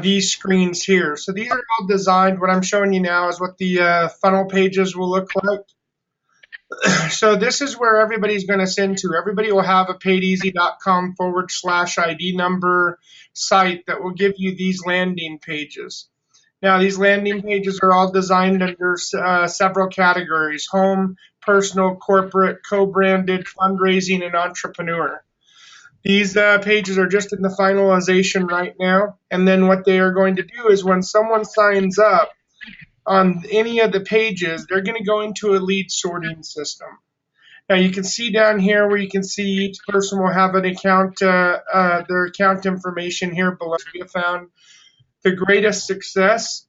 these screens here. So these are all designed. What I'm showing you now is what the funnel pages will look like. So this is where everybody's going to send to. Everybody will have a paideasy.com/ID number site that will give you these landing pages. Now, these landing pages are all designed under several categories: home, personal, corporate, co-branded, fundraising, and entrepreneur. These pages are just in the finalization right now. And then what they are going to do is when someone signs up on any of the pages, they're going to go into a lead sorting system. Now you can see down here where you can see each person will have an account, their account information here below. We have found the greatest success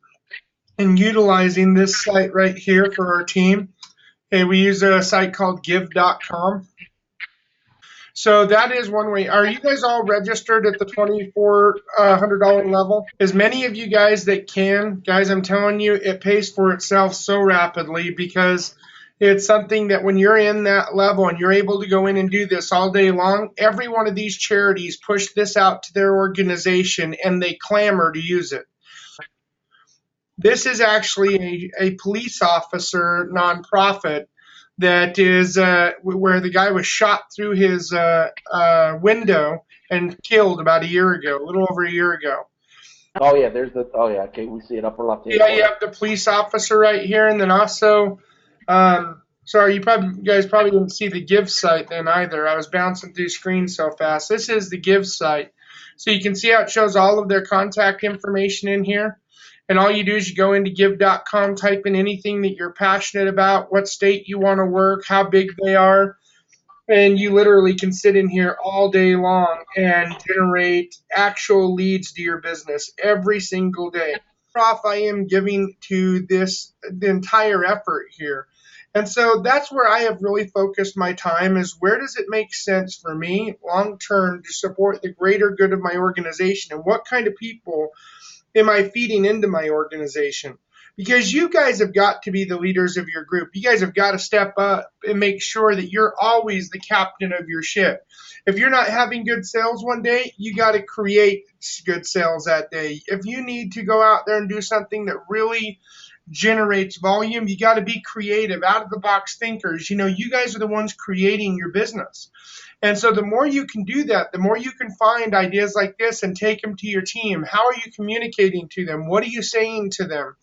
in utilizing this site right here for our team. Okay, we use a site called give.com. So that is one way. Are you guys all registered at the $2,400 level? As many of you guys that can, guys, I'm telling you, it pays for itself so rapidly because it's something that when you're in that level and you're able to go in and do this all day long, every one of these charities push this out to their organization and they clamor to use it. This is actually a police officer nonprofit that is where the guy was shot through his window and killed about a year ago, a little over a year ago. Oh yeah, there's the. Oh yeah, okay, we see it upper left hand. Yeah, you have the police officer right here, and then also, sorry, you guys probably didn't see the Give site then either. I was bouncing through screens so fast. This is the Give site, so you can see how it shows all of their contact information in here. And all you do is you go into give.com, type in anything that you're passionate about, what state you want to work, how big they are, and you literally can sit in here all day long and generate actual leads to your business every single day. Off I am giving to this, the entire effort here. And so that's where I have really focused my time is where does it make sense for me long term to support the greater good of my organization and what kind of people am I feeding into my organization? Because you guys have got to be the leaders of your group. You guys have got to step up and make sure that you're always the captain of your ship. If you're not having good sales one day, you got to create good sales that day. If you need to go out there and do something that really generates volume, you got to be creative, out of the box thinkers. You know, you guys are the ones creating your business. And so the more you can do that, the more you can find ideas like this and take them to your team. How are you communicating to them? What are you saying to them?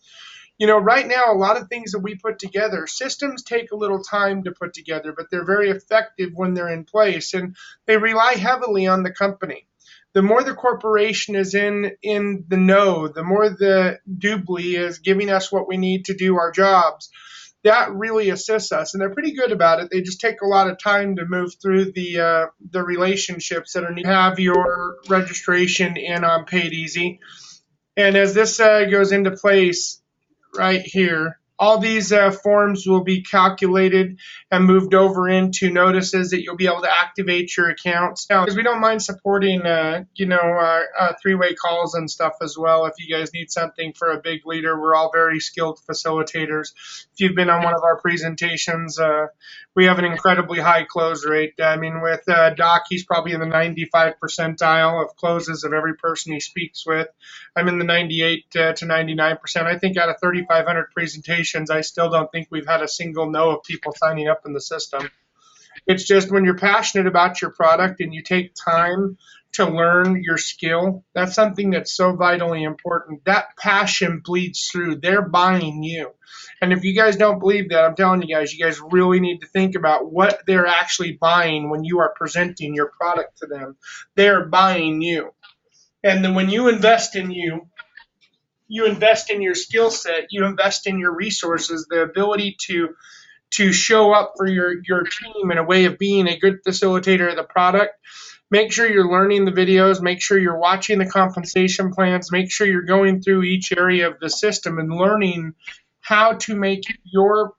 You know, right now, a lot of things that we put together, systems take a little time to put together, but they're very effective when they're in place, and they rely heavily on the company. The more the corporation is in the know, the more the doobly is giving us what we need to do our jobs. That really assists us, and they're pretty good about it. They just take a lot of time to move through the relationships that are needed. Have your registration in on Paid Easy, and as this goes into place right here, all these forms will be calculated and moved over into notices that you'll be able to activate your accounts. Now, because we don't mind supporting, three-way calls and stuff as well. If you guys need something for a big leader, we're all very skilled facilitators. If you've been on one of our presentations, we have an incredibly high close rate. I mean, with Doc, he's probably in the 95 percentile of closes of every person he speaks with. I'm in the 98 to 99%. I think out of 3,500 presentations, I still don't think we've had a single no of people signing up in the system. It's just when you're passionate about your product and you take time to learn your skill, that's something that's so vitally important. That passion bleeds through. They're buying you. And if you guys don't believe that, I'm telling you guys really need to think about what they're actually buying when you are presenting your product to them. They're buying you. And then when you invest in you invest in your skill set, you invest in your resources, the ability to show up for your team in a way of being a good facilitator of the product. Make sure you're learning the videos, make sure you're watching the compensation plans, make sure you're going through each area of the system and learning how to make your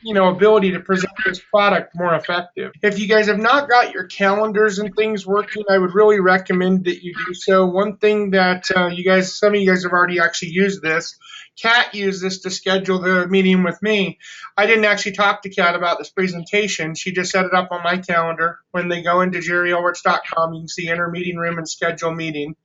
ability to present this product more effective. If you guys have not got your calendars and things working, I would really recommend that you do so. One thing that some of you guys have already actually used this. Kat used this to schedule the meeting with me. I didn't actually talk to Kat about this presentation. She just set it up on my calendar. When they go into jerryulrich.com, you can see enter meeting room and schedule meeting.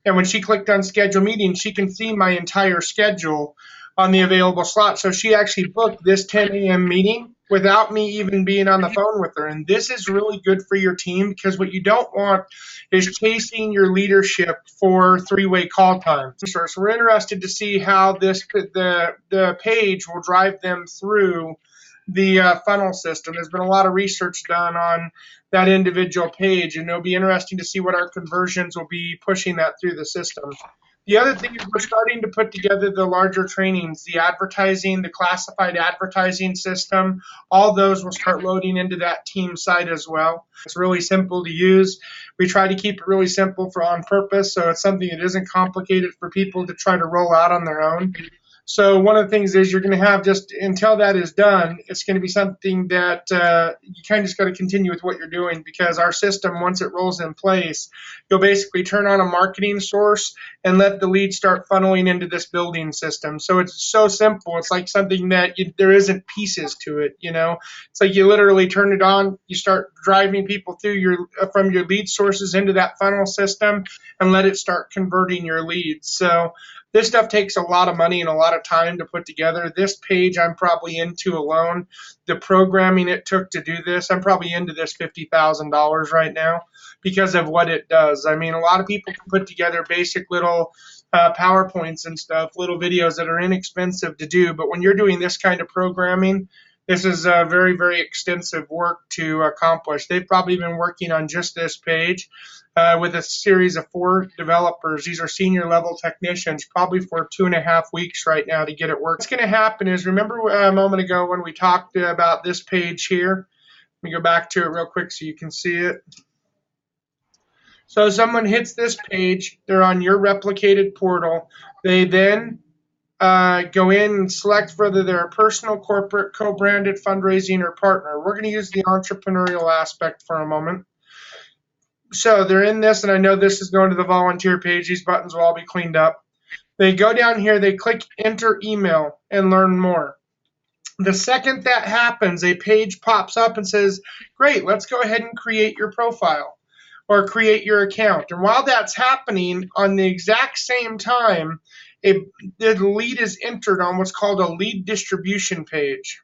And when she clicked on schedule meeting, she can see my entire schedule on the available slot. So she actually booked this 10 a.m. meeting without me even being on the phone with her. And this is really good for your team, because what you don't want is chasing your leadership for three-way call time. So we're interested to see how the page will drive them through the funnel system. There's been a lot of research done on that individual page, and it'll be interesting to see what our conversions will be pushing that through the system. The other thing is we're starting to put together the larger trainings, the advertising, the classified advertising system. All those will start loading into that team site as well. It's really simple to use. We try to keep it really simple on purpose, so it's something that isn't complicated for people to try to roll out on their own. So one of the things is you're going to have, just until that is done, it's going to be something that you kind of just got to continue with what you're doing, because our system, once it rolls in place, you'll basically turn on a marketing source and let the leads start funneling into this building system. So it's so simple. It's like something that there isn't pieces to it, you know. It's like you literally turn it on, you start driving people through from your lead sources into that funnel system and let it start converting your leads. So this stuff takes a lot of money and a lot of time to put together. This page I'm probably into alone. The programming it took to do this, I'm probably into this $50,000 right now because of what it does. I mean, a lot of people can put together basic little PowerPoints and stuff, little videos that are inexpensive to do. But when you're doing this kind of programming, this is very, very extensive work to accomplish. They've probably been working on just this page with a series of 4 developers. These are senior level technicians, probably for 2.5 weeks right now to get it working. What's going to happen is, remember a moment ago when we talked about this page here? Let me go back to it real quick so you can see it. So someone hits this page, they're on your replicated portal. They then go in and select whether they're a personal, corporate, co-branded, fundraising, or partner. We're going to use the entrepreneurial aspect for a moment. So they're in this, and I know this is going to the volunteer page. These buttons will all be cleaned up. They go down here, they click enter email and learn more. The second that happens, a page pops up and says, great, let's go ahead and create your profile or create your account. And while that's happening, on the exact same time, the lead is entered on what's called a lead distribution page,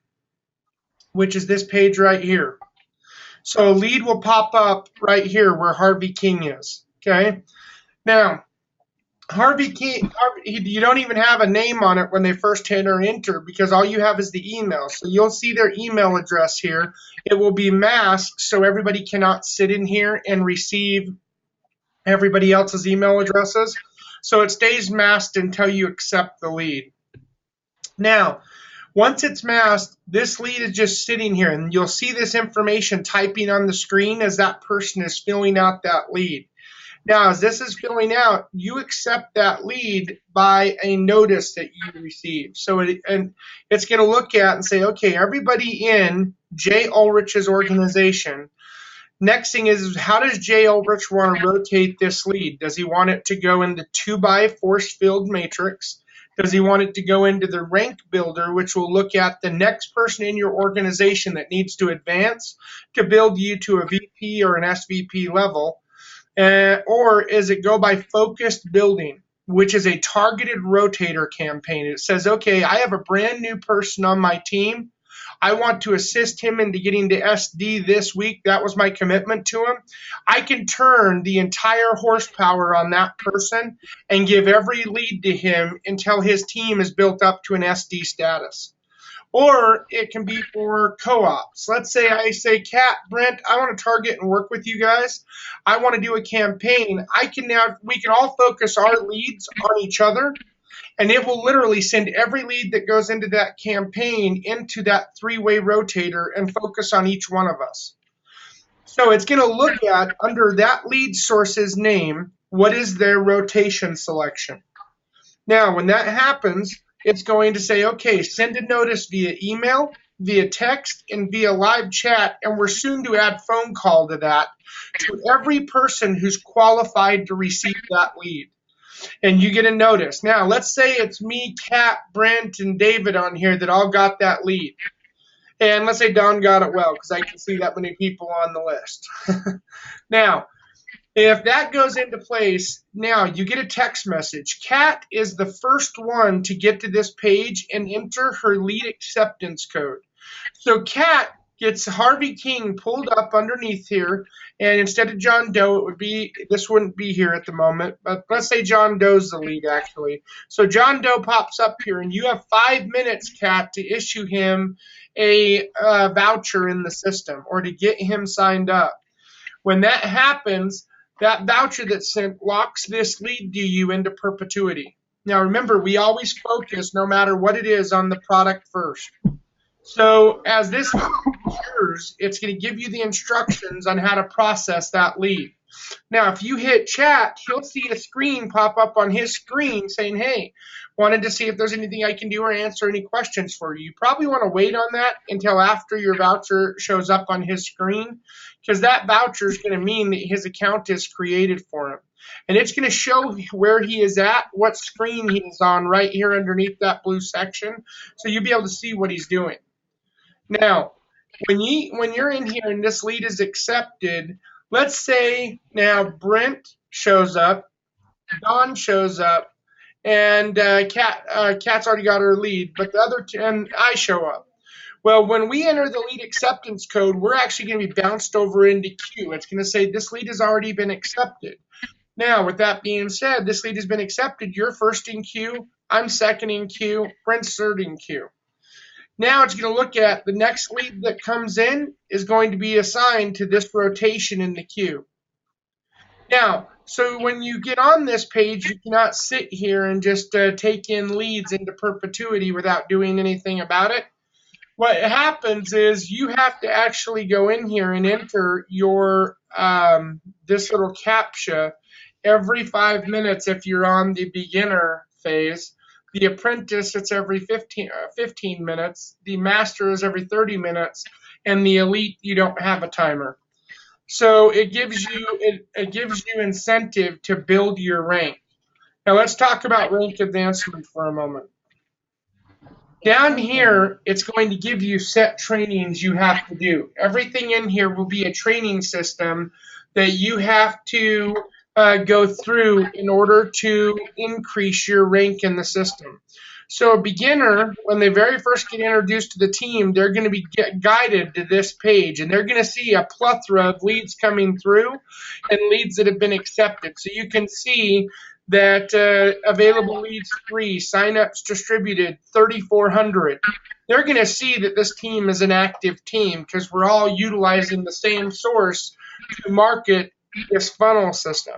which is this page right here. So a lead will pop up right here where Harvey King is, okay? Now, Harvey King, you don't even have a name on it when they first hit or enter, because all you have is the email. So you'll see their email address here. It will be masked so everybody cannot sit in here and receive everybody else's email addresses. So it stays masked until you accept the lead. Now, once it's masked, this lead is just sitting here, and you'll see this information typing on the screen as that person is filling out that lead. Now, as this is filling out, you accept that lead by a notice that you receive. So it's going to look at and say, okay, everybody in Jay Ulrich's organization. Next thing is, how does Jay Ulrich want to rotate this lead? Does he want it to go in the 2x force-filled matrix? Does he want it to go into the rank builder, which will look at the next person in your organization that needs to advance to build you to a VP or an SVP level? Or is it go by focused building, which is a targeted rotator campaign? It says, okay, I have a brand new person on my team. I want to assist him into getting to SD this week. That was my commitment to him. I can turn the entire horsepower on that person and give every lead to him until his team is built up to an SD status. Or it can be for co-ops. Let's say I say, Kat, Brent, I want to target and work with you guys. I want to do a campaign. We can all focus our leads on each other, and it will literally send every lead that goes into that campaign into that 3-way rotator and focus on each one of us. So it's going to look at, under that lead source's name, what is their rotation selection. Now, when that happens, it's going to say, okay, send a notice via email, via text, and via live chat, and we're soon to add phone call to that, to every person who's qualified to receive that lead. And you get a notice. Now, let's say it's me, Kat, Brent, and David on here that all got that lead. And let's say Don got it well, because I can see that many people on the list. Now, If that goes into place, now you get a text message. Kat is the first one to get to this page and enter her lead acceptance code. So Kat gets Harvey King pulled up underneath here, and instead of John Doe, this wouldn't be here at the moment, but let's say John Doe's the lead actually. So John Doe pops up here, and you have 5 minutes, Kat, to issue him a voucher in the system or to get him signed up. When that happens, that voucher that's sent locks this lead to you into perpetuity. Now remember, we always focus, no matter what it is, on the product first. So as this matures, it's going to give you the instructions on how to process that lead. Now, if you hit chat, he'll see a screen pop up on his screen saying, hey, wanted to see if there's anything I can do or answer any questions for you. You probably want to wait on that until after your voucher shows up on his screen, because that voucher is going to mean that his account is created for him. And it's going to show where he is at, what screen he is on right here underneath that blue section. So you'll be able to see what he's doing. Now, when you're in here and this lead is accepted, let's say now Brent shows up, Don shows up, and Kat's already got her lead, but the other two, and I show up. Well, when we enter the lead acceptance code, we're actually going to be bounced over into queue. It's going to say this lead has already been accepted. Now, with that being said, this lead has been accepted. You're first in queue. I'm second in queue. Brent's third in queue. Now it's going to look at the next lead that comes in is going to be assigned to this rotation in the queue. Now, so when you get on this page, you cannot sit here and just take in leads into perpetuity without doing anything about it. What happens is you have to actually go in here and enter your this little CAPTCHA every 5 minutes if you're on the beginner phase. The apprentice, it's every 15 minutes. The master is every 30 minutes. And the elite, you don't have a timer. So it gives you incentive to build your rank. Now let's talk about rank advancement for a moment. Down here, it's going to give you set trainings you have to do. Everything in here will be a training system that you have to go through in order to increase your rank in the system. So a beginner, when they very first get introduced to the team, they're going to be guided to this page, and they're going to see a plethora of leads coming through and leads that have been accepted. So you can see that available leads 3, signups distributed 3,400. They're going to see that this team is an active team because we're all utilizing the same source to market this funnel system.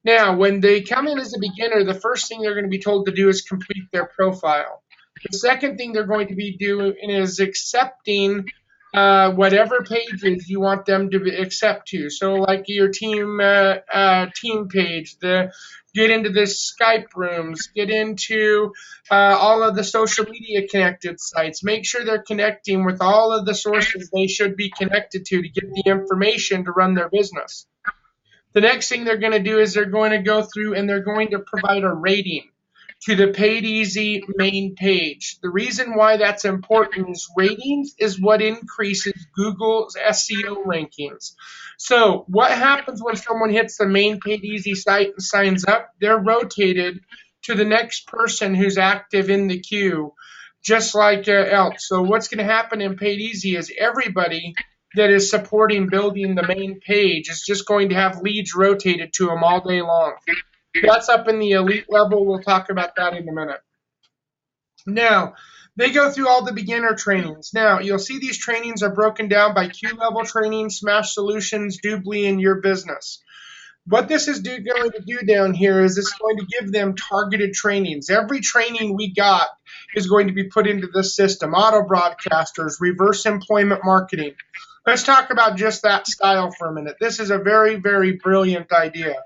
Now, when they come in as a beginner, the first thing they're going to be told to do is complete their profile. The second thing they're going to be doing is accepting whatever pages you want them to accept to. So like your team page, get into the Skype rooms, get into all of the social media connected sites. Make sure they're connecting with all of the sources they should be connected to get the information to run their business. The next thing they're going to do is they're going to go through and they're going to provide a rating to the Paid Easy main page. The reason why that's important is ratings is what increases Google's SEO rankings. So what happens when someone hits the main Paid Easy site and signs up? They're rotated to the next person who's active in the queue, just like else. So what's going to happen in Paid Easy is everybody that is supporting building the main page is just going to have leads rotated to them all day long. That's up in the elite level. We'll talk about that in a minute. Now, they go through all the beginner trainings. Now, you'll see these trainings are broken down by Q-level training, Smash Solutions, Doobly, and Your Business. What this is going to do down here is it's going to give them targeted trainings. Every training we got is going to be put into this system. Auto broadcasters, reverse employment marketing. Let's talk about just that style for a minute. This is a very, very brilliant idea.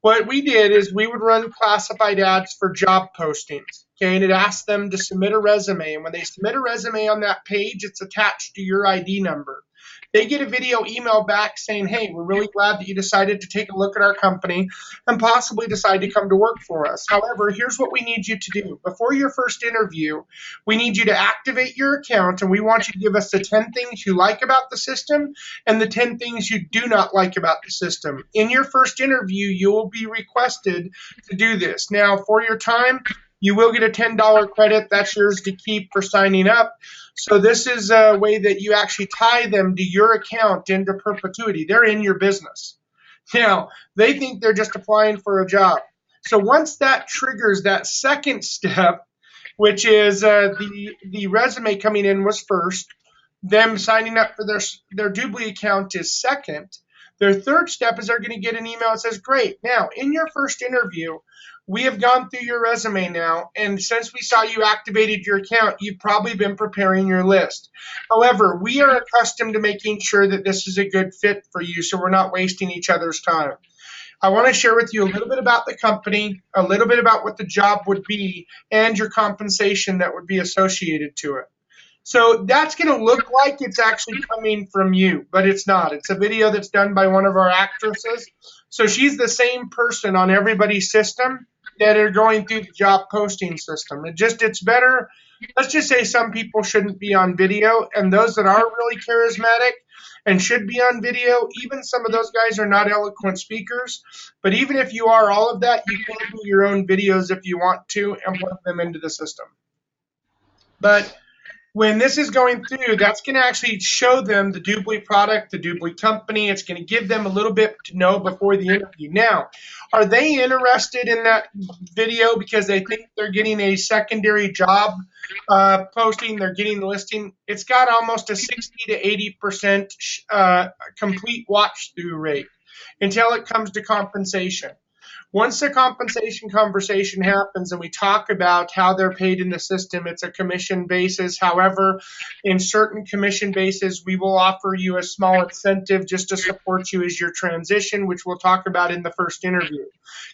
What we did is we would run classified ads for job postings, okay, and it asked them to submit a resume. And when they submit a resume on that page, it's attached to your ID number. they get a video email back saying, hey, we're really glad that you decided to take a look at our company and possibly decide to come to work for us. However, here's what we need you to do. Before your first interview, we need you to activate your account, and we want you to give us the 10 things you like about the system and the 10 things you do not like about the system. In your first interview, you will be requested to do this. Now, for your time, you will get a $10 credit. That's yours to keep for signing up. So this is a way that you actually tie them to your account into perpetuity. They're in your business. Now, they think they're just applying for a job. So once that triggers that second step, which is the resume coming in was first, them signing up for their Doobly account is second. Their third step is they're going to get an email that says, great, now in your first interview, we have gone through your resume now, and since we saw you activated your account, you've probably been preparing your list. However, we are accustomed to making sure that this is a good fit for you, so we're not wasting each other's time. I want to share with you a little bit about the company, a little bit about what the job would be, and your compensation that would be associated to it. So that's going to look like it's actually coming from you, but it's not. It's a video that's done by one of our actresses. So she's the same person on everybody's system that are going through the job posting system. It's better. Let's just say some people shouldn't be on video, and those that are really charismatic and should be on video, even some of those guys are not eloquent speakers. But even if you are all of that, you can do your own videos if you want to and plug them into the system. But when this is going through, that's going to actually show them the Doobly product, the Doobly company. It's going to give them a little bit to know before the interview. Now, are they interested in that video because they think they're getting a secondary job posting, they're getting the listing? It's got almost a 60 to 80% complete watch through rate until it comes to compensation. Once the compensation conversation happens and we talk about how they're paid in the system, it's a commission basis. However, in certain commission bases, we will offer you a small incentive just to support you as your transition, which we'll talk about in the first interview.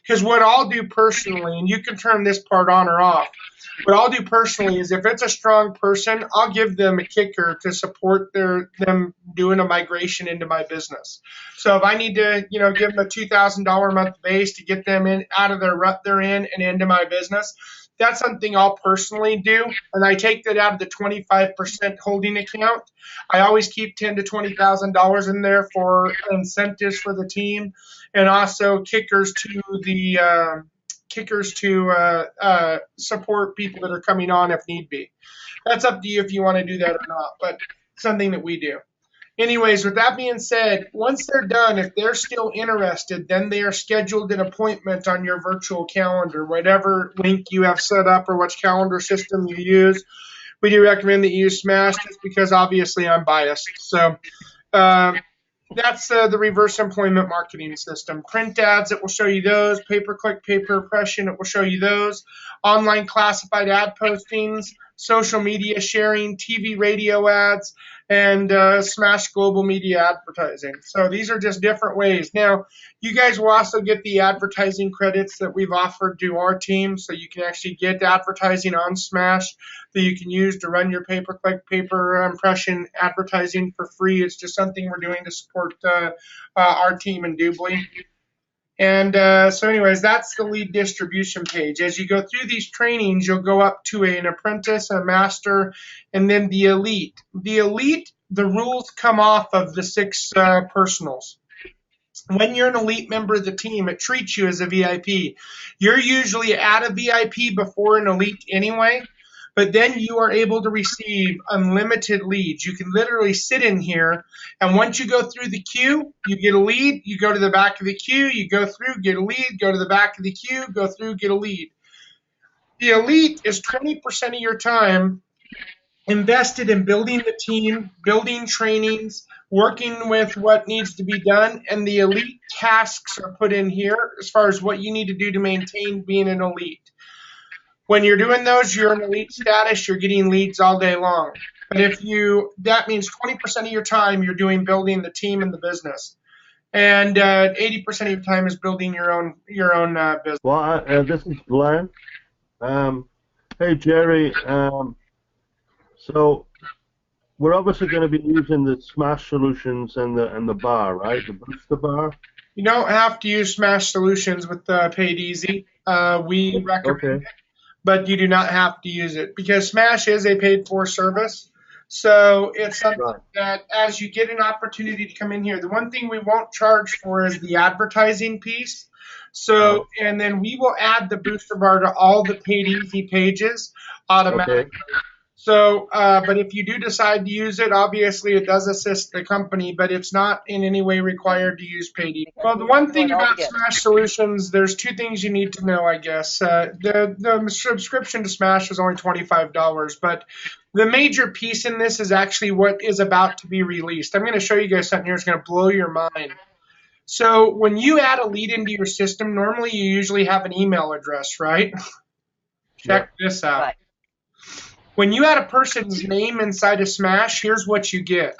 Because what I'll do personally, and you can turn this part on or off, what I'll do personally is if it's a strong person, I'll give them a kicker to support them doing a migration into my business. So if I need to, give them a $2,000 a month base to get them in out of their rut they're in and into my business, that's something I'll personally do. And I take that out of the 25% holding account. I always keep $10,000 to $20,000 in there for incentives for the team, and also kickers to support people that are coming on if need be. That's up to you if you want to do that or not, but something that we do. Anyways, with that being said, once they're done, if they're still interested, then they are scheduled an appointment on your virtual calendar, whatever link you have set up or which calendar system you use. We do recommend that you use Smash just because obviously I'm biased. So that's the reverse employment marketing system. Print ads, it will show you those. Pay-per-click, pay-per-impression, it will show you those. Online classified ad postings, social media sharing, TV, radio ads, and Smash global media advertising. So these are just different ways. Now, you guys will also get the advertising credits that we've offered to our team, so you can actually get advertising on Smash that you can use to run your pay-per-click, pay-per-impression advertising for free. It's just something we're doing to support our team in Doobly. And so anyways, that's the lead distribution page. As you go through these trainings, you'll go up to an apprentice, a master, and then the elite. The elite, the rules come off of the 6 personals. When you're an elite member of the team, it treats you as a VIP. You're usually at a VIP before an elite anyway, but then you are able to receive unlimited leads. You can literally sit in here, and once you go through the queue, you get a lead, you go to the back of the queue, you go through, get a lead, go to the back of the queue, go through, get a lead. The elite is 20% of your time invested in building the team, building trainings, working with what needs to be done, and the elite tasks are put in here as far as what you need to do to maintain being an elite. When you're doing those, you're in elite status, you're getting leads all day long. But that means 20% of your time you're doing building the team and the business. And 80% of your time is building your own business. Well, this is Glenn. Hey, Jerry. So we're obviously going to be using the Smash solutions and the bar, right? The booster bar. You don't have to use Smash Solutions with Paid Easy. We recommend Okay. but you do not have to use it because Smash is a paid for service. So it's something Right. that as you get an opportunity to come in here, the one thing we won't charge for is the advertising piece. Right. So, and then we will add the booster bar to all the paid easy pages automatically. Okay. So, but if you do decide to use it, obviously it does assist the company, but it's not in any way required to use paid. Well, the one thing about Smash Solutions, there's two things you need to know, I guess. The subscription to Smash is only $25, but the major piece in this is actually what is about to be released. I'm going to show you guys something here that's going to blow your mind. So when you add a lead into your system, normally you usually have an email address, right? Check this out. Right. When you add a person's name inside of Smash, here's what you get.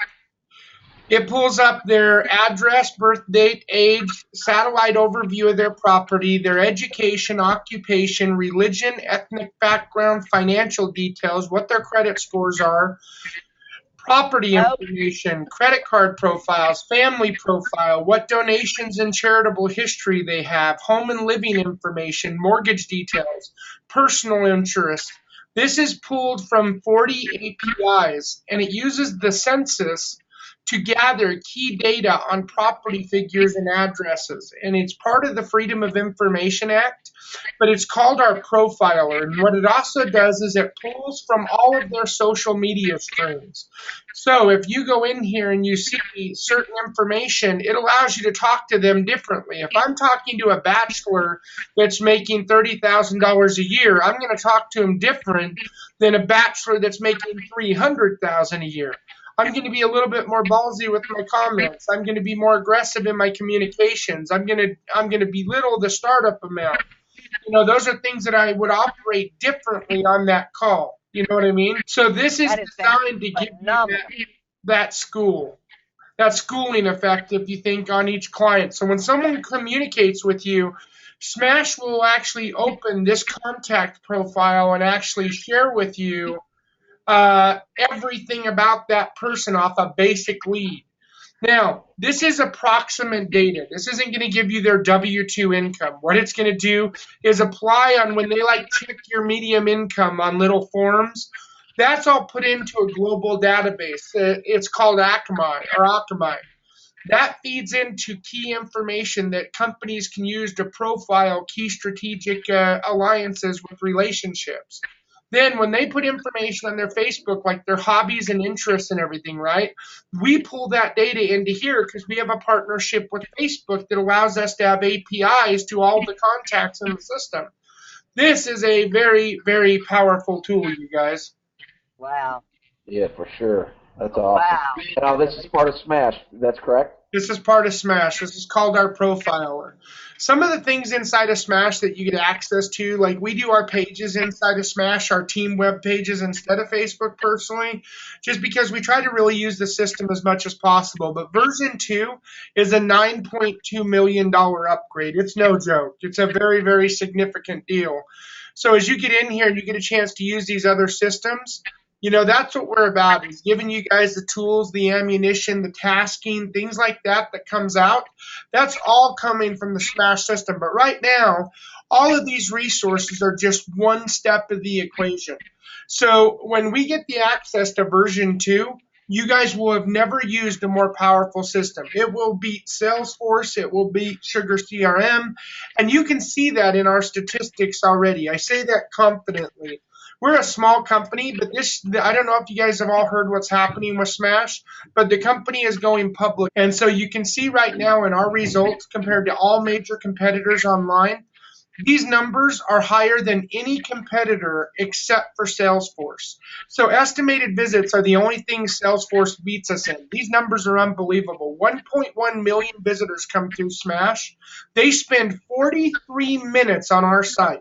It pulls up their address, birth date, age, satellite overview of their property, their education, occupation, religion, ethnic background, financial details, what their credit scores are, property information, credit card profiles, family profile, what donations and charitable history they have, home and living information, mortgage details, personal interest. This is pulled from 40 APIs, and it uses the census to gather key data on property figures and addresses. And it's part of the Freedom of Information Act, but it's called our profiler. And what it also does is it pulls from all of their social media streams. So if you go in here and you see certain information, it allows you to talk to them differently. If I'm talking to a bachelor that's making $30,000 a year, I'm going to talk to him different than a bachelor that's making $300,000 a year. I'm going to be a little bit more ballsy with my comments. I'm going to be more aggressive in my communications. I'm going to belittle the startup amount. You know, those are things that I would operate differently on that call. You know what I mean? So this is designed to give you that schooling effect, if you think, on each client. So when someone communicates with you, Smash will actually open this contact profile and actually share with you everything about that person off a basic lead. Now, this is approximate data. This isn't going to give you their W-2 income. What it's going to do is apply on when they check your medium income on little forms. That's all put into a global database. It's called Akamai. That feeds into key information that companies can use to profile key strategic alliances with relationships. Then when they put information on their Facebook, like their hobbies and interests and everything, right, we pull that data into here because we have a partnership with Facebook that allows us to have APIs to all the contacts in the system. This is a very, very powerful tool, you guys. Wow. Yeah, for sure. That's awesome. Wow. Now, this is part of Smash. That's correct? This is part of Smash. This is called our profiler. Some of the things inside of Smash that you get access to, like we do our pages inside of Smash, our team web pages instead of Facebook personally, just because we try to really use the system as much as possible. But version 2 is a $9.2 million upgrade. It's no joke. It's a very, very significant deal. So as you get in here and you get a chance to use these other systems, you know, that's what we're about, is giving you guys the tools, the ammunition, the tasking, things like that comes out. That's all coming from the Smash system. But right now, all of these resources are just one step of the equation. So when we get the access to version 2, you guys will have never used a more powerful system. It will beat Salesforce. It will beat Sugar CRM. And you can see that in our statistics already. I say that confidently. We're a small company, but I don't know if you guys have all heard what's happening with Smash, but the company is going public. And so you can see right now in our results compared to all major competitors online, these numbers are higher than any competitor except for Salesforce. So estimated visits are the only thing Salesforce beats us in. These numbers are unbelievable. 1.1 million visitors come through Smash. They spend 43 minutes on our site.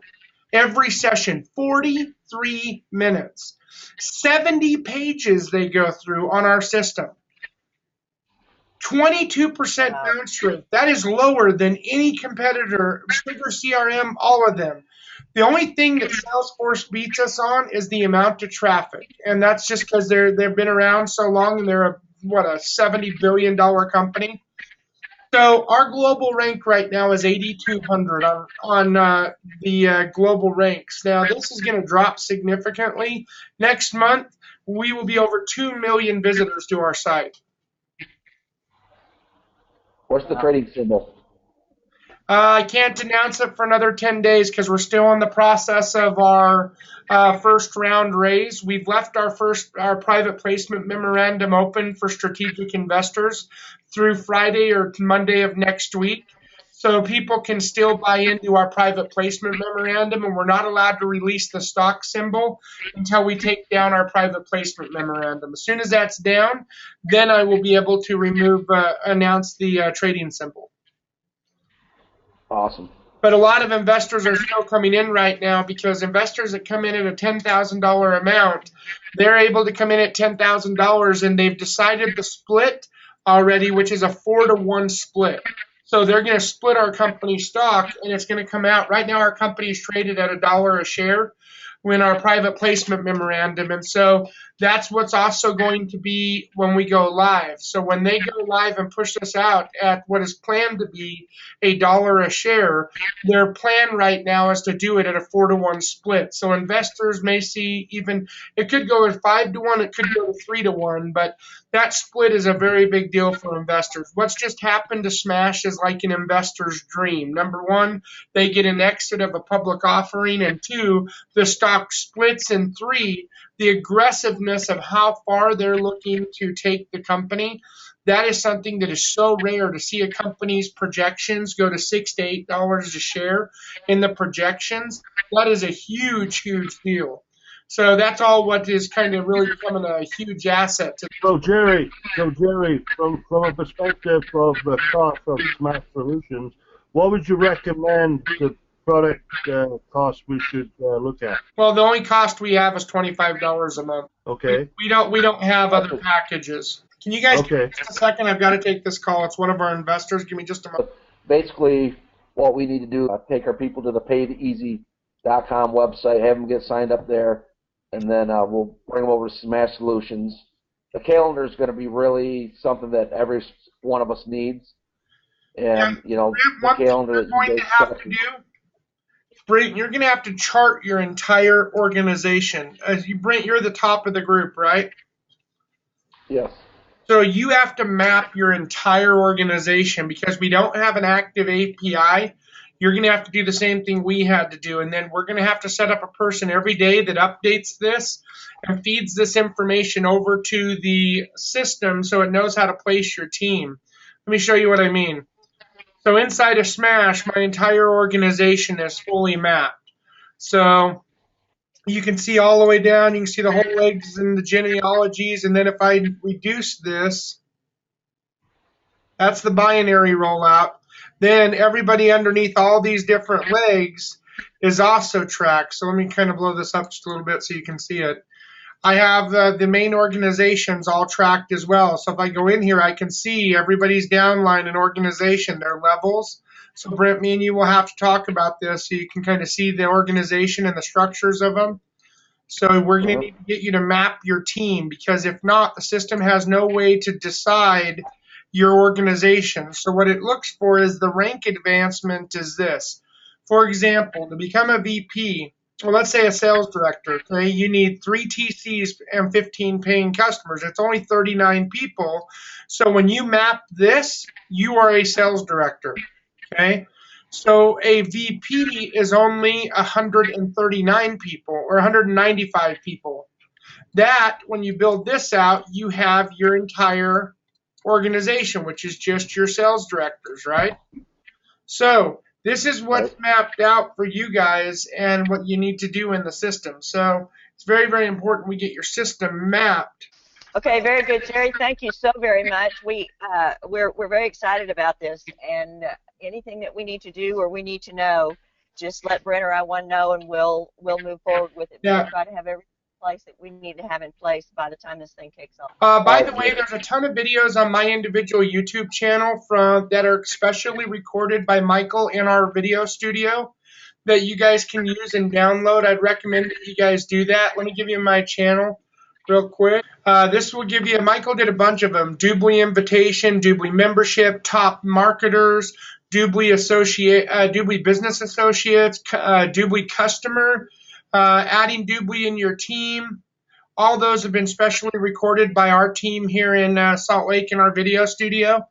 Every session, 43 minutes. 70 pages they go through on our system. 22% bounce rate. That is lower than any competitor, Trigger CRM, all of them. The only thing that Salesforce beats us on is the amount of traffic, and that's just because they've been around so long and they're a $70 billion company. So our global rank right now is 8,200 on the global ranks. Now this is going to drop significantly. Next month we will be over 2 million visitors to our site. What's the trading symbol? I can't announce it for another 10 days because we're still in the process of our first round raise. We've left our private placement memorandum open for strategic investors through Friday or Monday of next week. So people can still buy into our private placement memorandum, and we're not allowed to release the stock symbol until we take down our private placement memorandum. As soon as that's down, then I will be able to announce the trading symbol. Awesome. But a lot of investors are still coming in right now because investors that come in at a $10,000 amount, they're able to come in at $10,000 and they've decided the split already, which is a 4-to-1 split. So they're going to split our company stock and it's going to come out. Right now our company is traded at $1 a share in our private placement memorandum. And so that's what's also going to be when we go live. So when they go live and push us out at what is planned to be $1 a share, their plan right now is to do it at a 4-to-1 split. So investors may see it could go at 5-to-1, it could go to 3-to-1, but that split is a very big deal for investors. What's just happened to Smash is like an investor's dream. Number one, they get an exit of a public offering, and 2, the stock splits, and 3, the aggressiveness of how far they're looking to take the company. That is something that is so rare to see a company's projections go to $6 to $8 a share in the projections. That is a huge, huge deal. So that's all what is kind of really becoming a huge asset. So Jerry, from a perspective of the cost of Smash Solutions, what would you recommend the product cost we should look at? Well, the only cost we have is $25 a month. Okay. We don't have other packages. Can you guys give me just a second? I've got to take this call. It's one of our investors. Give me just a moment. Basically, what we need to do is take our people to the PaidEasy.com website, have them get signed up there, and then we'll bring them over to Smash Solutions. The calendar is going to be really something that every one of us needs. And, the calendar that you guys have to do, Brent, you're going to have to chart your entire organization. Brent, you're the top of the group, right? Yes. So you have to map your entire organization because we don't have an active API. You're going to have to do the same thing we had to do, and then we're going to have to set up a person every day that updates this and feeds this information over to the system so it knows how to place your team. Let me show you what I mean. So inside of Smash, my entire organization is fully mapped. So you can see all the way down. You can see the whole legs and the genealogies. And then if I reduce this, that's the binary rollout. Then everybody underneath all these different legs is also tracked. So let me kind of blow this up just a little bit so you can see it. I have the main organizations all tracked as well. So if I go in here, I can see everybody's downline and organization, their levels. So Brent, me and you will have to talk about this so you can kind of see the organization and the structures of them. So we're going to need to get you to map your team because if not, the system has no way to decide your organization. So what it looks for is the rank advancement is this. For example, to become a VP, well, let's say a sales director, okay, you need 3 TCs and 15 paying customers. It's only 39 people. So when you map this, you are a sales director, okay? So a VP is only 139 people or 195 people. That, when you build this out, you have your entire organization, which is just your sales directors, right? So this is what's mapped out for you guys and what you need to do in the system. So it's very, very important we get your system mapped. Okay, very good, Jerry. Thank you so very much. We're very excited about this, and anything that we need to do or we need to know, just let Brent or I know, and we'll move forward with it. Yeah. We'll try to have everything place that we need to have in place by the time this thing kicks off? By the way, there's a ton of videos on my individual YouTube channel that are specially recorded by Michael in our video studio that you guys can use and download. I'd recommend that you guys do that. Let me give you my channel real quick. This will give you, Michael did a bunch of them: Doobly Invitation, Doobly Membership, Top Marketers, Doobly Business Associates, Doobly Customer, adding Doobly in your team. All those have been specially recorded by our team here in Salt Lake in our video studio.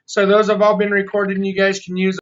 So those have all been recorded and you guys can use